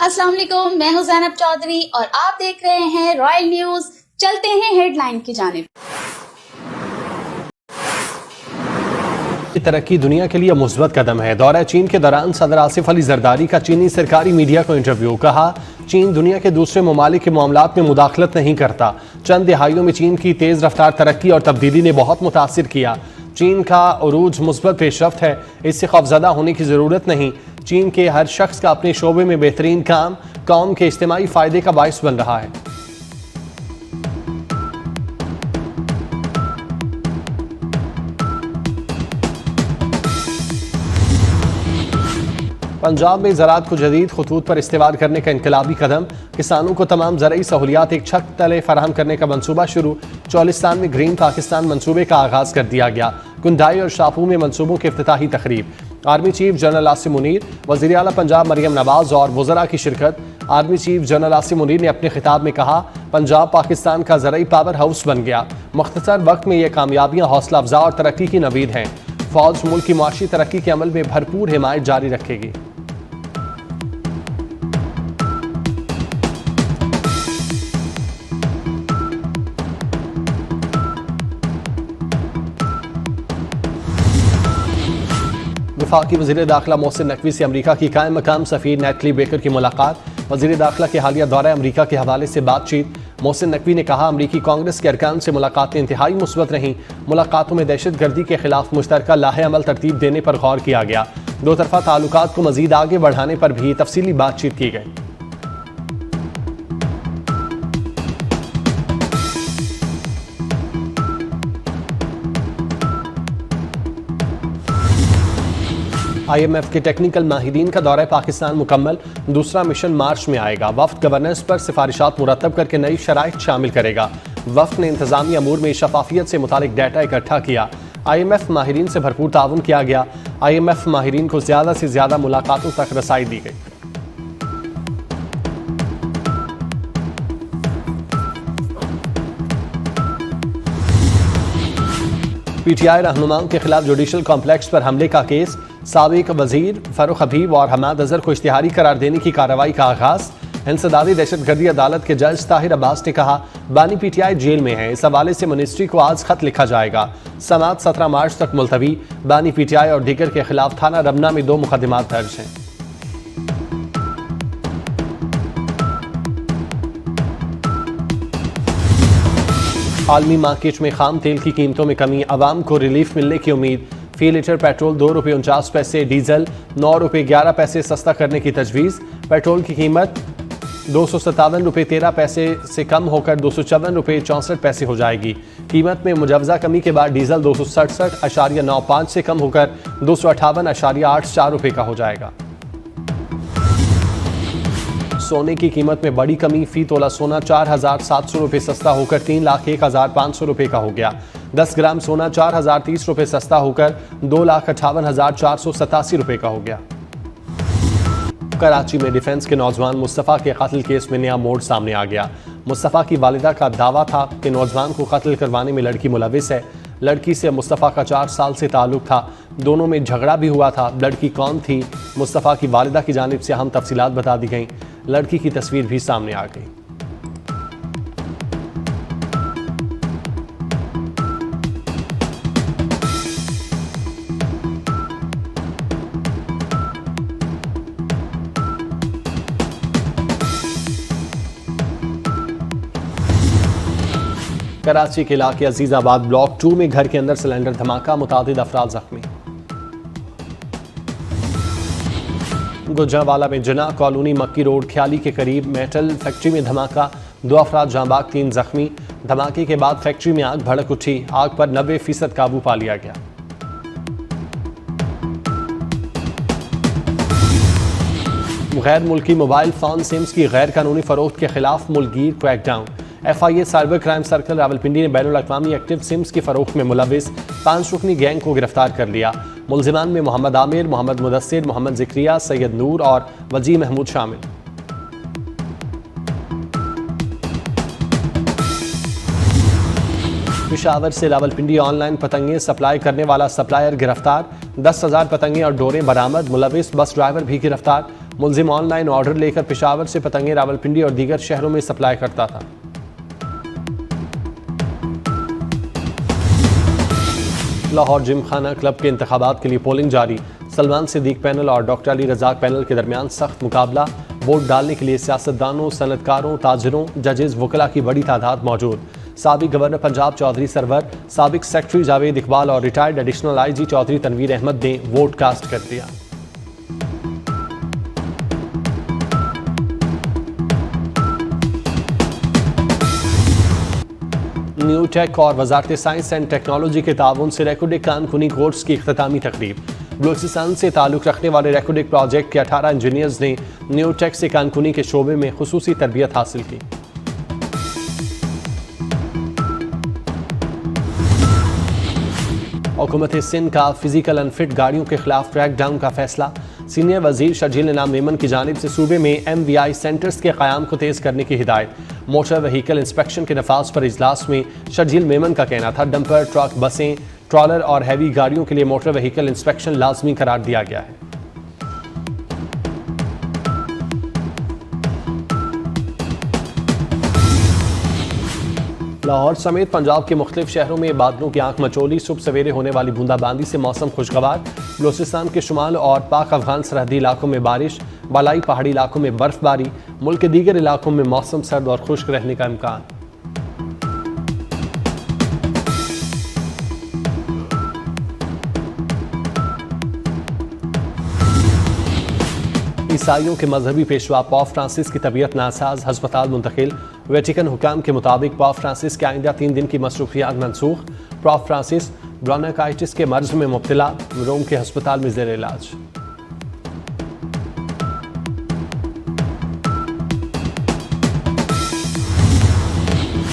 अस्सलाम वालेकुम, मैं हूं ज़ैनब चौधरी और आप देख रहे हैं रॉयल न्यूज़। चलते हैं हेडलाइन की जानिब। तरक्की दुनिया के लिए मुस्बत कदम है। दौरा चीन के दौरान सदर आसिफ अली जरदारी का चीनी सरकारी मीडिया को इंटरव्यू। कहा, चीन दुनिया के दूसरे ममालिक के मामलात में मुदाखलत नहीं करता। चंद दिहाइयों में चीन की तेज रफ्तार तरक्की और तब्दीली ने बहुत मुतासिर किया। चीन का उरूज मुस्बत पेशरफ्त है, इससे खौफजदा होने की ज़रूरत नहीं। चीन के हर शख्स का अपने शोबे में बेहतरीन काम कौम के इज्तिमाई फ़ायदे का बाइस बन रहा है। पंजाब में ज़राअत को जदीद खतूत पर इस्तेमाल करने का इनकलाबी कदम। किसानों को तमाम ज़रई सहूलियात एक छत तले फराहम करने का मनसूबा शुरू। चौलिस्तान में ग्रीन पाकिस्तान मनसूबे का आगाज़ कर दिया गया। कुंडाई और शाहपुर में मनसूबों की इफ्तिताही तकरीब। Army chief general Asim Munir, वज़ीर आला पंजाब मरियम नवाज और वज़रा की शिरकत। Army chief general Asim Munir ने अपने खिताब में कहा, पंजाब पाकिस्तान का ज़रई पावर हाउस बन गया। मुख्तसर वक्त में ये कामयाबियाँ हौसला अफजा और तरक्की की नवीद हैं। फ़ौज मुल्क की मुआशी तरक्की के अमल में भरपूर हिमायत जारी रखेगी। वफाकी वज़ीर दाखिला मोहसिन नकवी से अमरीका की कायम मकाम सफ़ीर नेटली बेकर की मुलाकात। वज़ीर दाखिला के हालिया दौरा अमरीका के हवाले से बातचीत। मोहसिन नकवी ने कहा, अमरीकी कांग्रेस के अरकान से मुलाकातें इंतहाई मुस्बत रहीं। मुलाकातों में दहशत गर्दी के खिलाफ मुश्तरका लाहे अमल तरतीब देने पर गौर किया गया। दो तरफा ताल्लुकात को मज़ीद आगे बढ़ाने पर भी तफसीली बातचीत की गई। IMF के टेक्निकल माहिरीन का दौरा पाकिस्तान मुकम्मल। दूसरा मिशन मार्च में आएगा। वफ्द गवर्नेंस पर सिफारिशात मुरतब करके नई शराइत शामिल करेगा। वफ्द ने इंतजामी अमूर में शफाफियत से मुतालिक डाटा इकट्ठा किया। IMF माहिरीन से भरपूर ताउन किया गया। IMF माहिरीन को ज़्यादा से ज़्यादा मुलाकातों तक रसाई दी गई। PTI रहनुमाओं के खिलाफ जुडिशल कॉम्प्लेक्स पर हमले का केस। साबिक वजीर फरूख हबीब और हमाद अजहर को इश्तिहारी करार देने की कार्रवाई का आगाज। इंसदादी दहशतगर्दी अदालत के जज ताहिर अब्बास ने कहा, बानी PTI जेल में है। इस हवाले से मिनिस्ट्री को आज खत लिखा जाएगा। समात 17 मार्च तक मुलतवी। बानी PTI और दीगर के खिलाफ थाना रमना में 2 मुकदमात दर्ज हैं। आलमी मार्केट में खाम तेल की कीमतों में कमी। आवाम को रिलीफ मिलने की उम्मीद। फी लीटर पेट्रोल 2 रुपये 49 पैसे, डीजल 9 रुपये 11 पैसे सस्ता करने की तजवीज़। पेट्रोल की कीमत 257 रुपये 13 पैसे से कम होकर 254 रुपये 64 पैसे हो जाएगी। कीमत में मुजवजा कमी के बाद डीजल 267.95 से कम होकर 258.84 रुपये का हो जाएगा। सोने की कीमत में बड़ी कमी। फी तोला सोना 4,700 रुपये सस्ता होकर 3,01,500 रुपये का हो गया। 10 ग्राम सोना 4,030 रुपये सस्ता होकर 2,58,487 रुपये का हो गया। कराची में डिफेंस के नौजवान मुस्तफ़ा के कत्ल केस में नया मोड़ सामने आ गया। मुस्तफ़ा की वालिदा का दावा था कि नौजवान को कत्ल करवाने में लड़की मुलविस है। लड़की से मुस्तफ़ा का 4 साल से ताल्लुक़ था। दोनों में झगड़ा भी हुआ था। लड़की कौन थी, मुस्तफ़ा की वालिदा की जानिब से अहम तफसीलात बता दी गईं। लड़की की तस्वीर भी सामने आ गई। कराची के इलाके अजीजाबाद ब्लॉक 2 में घर के अंदर सिलेंडर धमाका, मुतादिद अफराद जख्मी। गुजरावाला में जना कॉलोनी मक्की रोड ख्याली के करीब मेटल फैक्ट्री में धमाका, 2 अफराद जांबाग 3 जख्मी। धमाके के बाद फैक्ट्री में आग भड़क उठी। आग पर 90% काबू पा लिया गया। गैर मुल्की मोबाइल फोन सिम्स की गैर कानूनी फरोख्त के खिलाफ मुल्कगीर crackdown. FIA cyber crime circle Rawalpindi ने बैनुल-अक़वामी एक्टिव सिम्स की फरोख्त में मुलविस 5 रुकनी गैंग को गिरफ्तार कर लिया। मुलजिमान में मोहम्मद आमिर, मोहम्मद मुदस्सिर, मोहम्मद ज़िक्रिया, सैयद नूर और वजी महमूद शामिल। पेशावर से रावलपिंडी ऑनलाइन पतंगें सप्लाई करने वाला सप्लायर गिरफ्तार। 10,000 पतंगें और डोरें बरामद। मुलविस बस ड्राइवर भी गिरफ्तार। मुलजिम ऑनलाइन ऑर्डर लेकर पेशावर से पतंगे रावलपिंडी और दीगर शहरों में सप्लाई करता था। लाहौर जिमखाना क्लब के इंतखाबात के लिए पोलिंग जारी। सलमान सिद्दीक पैनल और डॉक्टर अली रजाक पैनल के दरमियान सख्त मुकाबला। वोट डालने के लिए सियासतदानों, सनतकारों, ताजरों, जजेस, वकला की बड़ी तादाद मौजूद। साबिक गवर्नर पंजाब चौधरी सरवर, साबिक सेक्रेटरी जावेद इकबाल और retired additional IG Chaudhry Tanveer Ahmed ने वोट कास्ट कर दिया। न्यू टेक और वजारत साइंस एंड टेक्नोलॉजी के ताउन से रेकोडिक कानकुनी कोर्स की इख्तितामी तकरीब। बलूचिस्तान से ताल्लुक़ रखने वाले रेकोडिक प्रोजेक्ट के 18 इंजीनियर्स ने न्यू टेक से कानकुनी के शोबे में खुसूसी तरबियत हासिल की। हुकूमत सिंध का फिजिकल अनफिट गाड़ियों के खिलाफ क्रैकडाउन का फैसला। सीनियर वजीर शर्जील इनाम मेमन की जानिब से सूबे में MVI सेंटर्स के क़याम को तेज़ करने की हिदायत। मोटर व्हीकल इंस्पेक्शन के नफाज पर इजलास में शर्जील मेमन का कहना था डंपर, ट्रक, बसें, ट्रॉलर और हैवी गाड़ियों के लिए मोटर व्हीकल इंस्पेक्शन लाजमी करार दिया गया है। लाहौर समेत पंजाब के मुख्तलिफ शहरों में बादलों की आंख मचोली। सुबह सवेरे होने वाली बूंदाबांदी से मौसम खुशगवार। बलूचिस्तान के शुमाल और पाक अफगान सरहदी इलाकों में बारिश, बालाई पहाड़ी इलाकों में बर्फबारी। मुल्क के दीगर इलाकों में मौसम सर्द और खुश्क रहने का इम्कान। ईसाइयों के मजहबी पेशवा पॉप फ्रांसिस की तबीयत नासाज, हस्पताल मुंतकिल। वेटिकन हुकाम के मुताबिक पॉप फ्रांसिस के आइंदा 3 दिन की मसरूफियात मनसूख। पॉप फ्रांसिस ब्रोंकाइटिस के मर्ज में मुब्तला, रोम के हस्पताल में ज़ेर इलाज।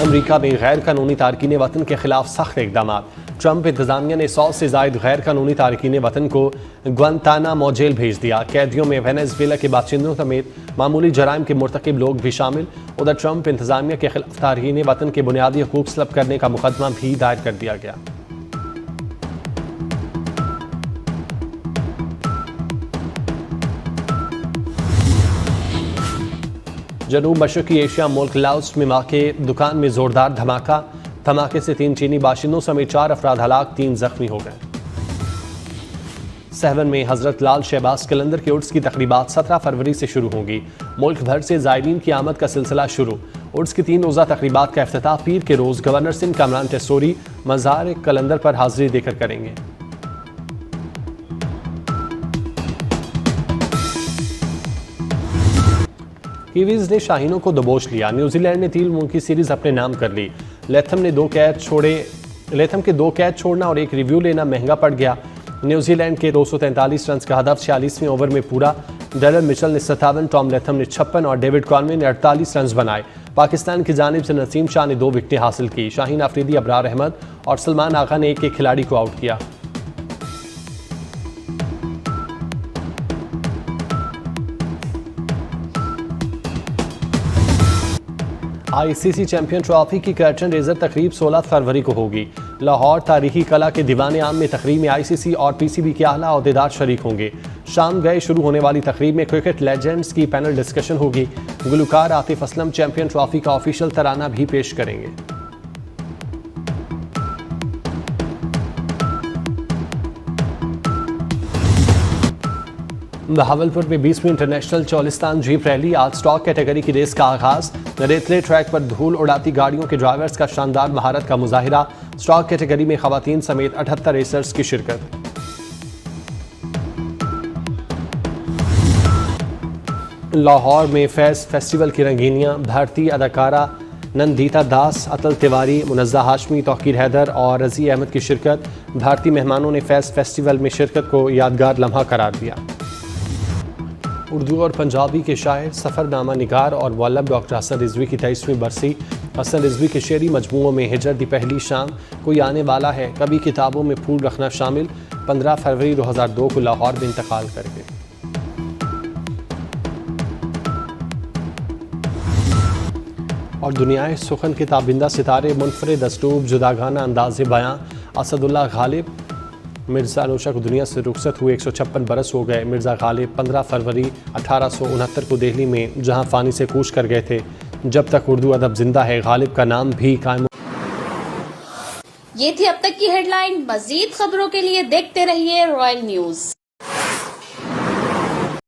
अमरीका में गैर कानूनी तारकीन वतन के खिलाफ सख्त इकदाम। ट्रंप इंतजामिया ने 100 से ज़ायद गैर कानूनी तारकीन वतन को ग्वांतानामो जेल भेज दिया। कैदियों में वेनेजुएला के बाशिंदों समेत मामूली जराइम के मुर्तकिब लोग भी शामिल। उधर ट्रंप इंतजामिया के खिलाफ तारकीन वतन के बुनियादी हकूक सलब करने का मुकदमा भी दायर कर दिया गया। जनूब मशरकी एशिया मुल्क लाओस में वाक़े दुकान में जोरदार धमाके से 3 चीनी बाशिंदों समेत 4 अफराद हलाक, 3 जख्मी हो गए। सहवन में हजरत लाल शहबाज कलंदर के उर्स की तकरीबात 17 फरवरी से शुरू होंगी। मुल्क भर से ज़ायरीन की आमद का सिलसिला शुरू। उर्स की 3 रोज़ा तकरीबात का इफ्तिताह पीर के रोज़ गवर्नर सिंध कामरान टेसोरी मज़ार कलंदर पर हाजिरी देकर करेंगे। कीवीज ने शाहीनों को दबोच लिया। न्यूजीलैंड ने 3 मुल्की सीरीज अपने नाम कर ली। लेथम के 2 कैच छोड़ना और 1 रिव्यू लेना महंगा पड़ गया। न्यूजीलैंड के 243 रन का हदफ 46वें ओवर में पूरा। डैरल मिचेल ने 57, टॉम लेथम ने 56 और डेविड कॉनवे ने 48 रन बनाए। पाकिस्तान की जानिब से नसीम शाह ने 2 विकेटें हासिल की। शाहीन अफरीदी, अबरार अहमद और सलमान आगा ने एक खिलाड़ी को आउट किया। ICC चैंपियन ट्रॉफी की कर्टन रेजर तकरीब 16 फरवरी को होगी। लाहौर तारीखी कला के दीवाने आम में तकरीब में ICC और PCB के आला अहदेदार शरीक होंगे। शाम गए शुरू होने वाली तकरीब में क्रिकेट लेजेंड्स की पैनल डिस्कशन होगी। गुलकार आतिफ असलम चैंपियन ट्रॉफी का ऑफिशियल तराना भी पेश करेंगे। बहावलपुर में 20वीं इंटरनेशनल चौलिस्तान जीप रैली। आज स्टॉक कैटेगरी की रेस का आगाज। रेतले ट्रैक पर धूल उड़ाती गाड़ियों के ड्राइवर्स का शानदार महारत का मुजाहिरा। स्टॉक कैटेगरी में खवातीन समेत 78 रेसर्स की शिरकत। लाहौर में फैज़ फेस्टिवल की रंगीनियां। भारतीय अदाकारा नंदिता दास, अतल तिवारी, मुनज़्ज़ा हाशमी, तौकीर हैदर और रज़ी अहमद की शिरकत। भारतीय मेहमानों ने फैज़ फेस्टिवल में शिरकत को यादगार लम्हा करार दिया। उर्दू और पंजाबी के शायर, सफ़रनामा निगार और मुअल्लिफ़ डॉक्टर हसन रिजवी की 23वीं बरसी। हसन रिजवी के शेरी मजमूओं में हिजर दी पहली शाम, कोई आने वाला है, कभी किताबों में फूल रखना शामिल। 15 फरवरी 2002 को लाहौर में इंतकाल कर गए। और दुनियाए सुखन के ताबिंदा सितारे, मुनफरिद असलूब, जुदागाना अंदाज़ बयां, असदुल्लाह गालिब मिर्ज़ा नौशा को दुनिया से रुखसत हुए 156 बरस हो गए। मिर्ज़ा गालिब 15 फरवरी 1869 को दिल्ली में जहां फ़ानी से कूच कर गए थे। जब तक उर्दू अदब जिंदा है, गालिब का नाम भी कायम। ये थी अब तक की हेडलाइन। मजीद खबरों के लिए देखते रहिए रॉयल न्यूज।